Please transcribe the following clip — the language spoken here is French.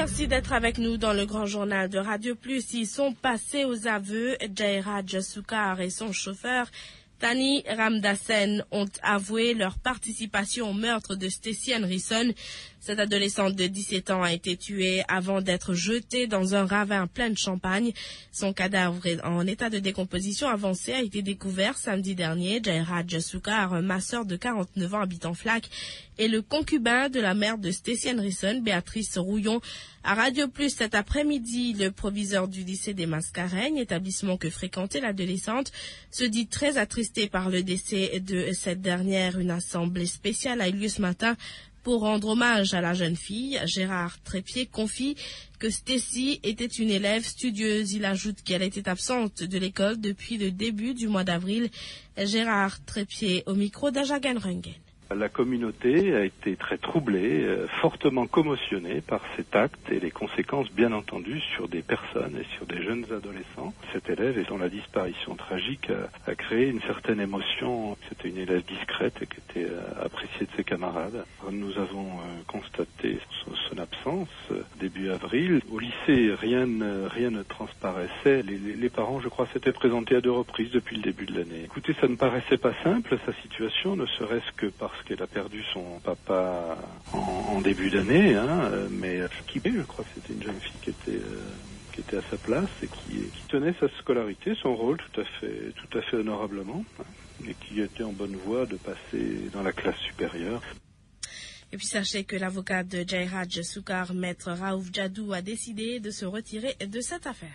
merci d'être avec nous dans le grand journal de Radio Plus. Ils sont passés aux aveux. Jairaj Soukar et son chauffeur Tani Ramdassen ont avoué leur participation au meurtre de Stacy Henrison. Cette adolescente de 17 ans a été tuée avant d'être jetée dans un ravin plein de champagne. Son cadavre en état de décomposition avancée a été découvert samedi dernier. Jairaj Soukar, un masseur de 49 ans habitant Flac, est le concubin de la mère de Stacy Henrison, Béatrice Rouillon. À Radio Plus cet après-midi, le proviseur du lycée des Mascareignes, établissement que fréquentait l'adolescente, se dit très attristé par le décès de cette dernière. Une assemblée spéciale a eu lieu ce matin pour rendre hommage à la jeune fille. Gérard Trépied confie que Stacy était une élève studieuse. Il ajoute qu'elle était absente de l'école depuis le début du mois d'avril. Gérard Trépied au micro d'Ajagan Rungen. La communauté a été très troublée, fortement commotionnée par cet acte et les conséquences bien entendu sur des personnes et sur des jeunes adolescents. Cette élève et dont la disparition tragique a créé une certaine émotion. C'était une élève discrète et qui était appréciée de ses camarades. Nous avons constaté son absence début avril. Au lycée, rien ne transparaissait. Les parents, je crois, s'étaient présentés à 2 reprises depuis le début de l'année. Écoutez, ça ne paraissait pas simple, sa situation, ne serait-ce que parce qu'elle a perdu son papa en début d'année, mais je crois que c'était une jeune fille qui était à sa place et qui tenait sa scolarité, son rôle tout à fait honorablement, et qui était en bonne voie de passer dans la classe supérieure. Et puis sachez que l'avocat de Jairaj Soukar, maître Raouf Djadou, a décidé de se retirer de cette affaire.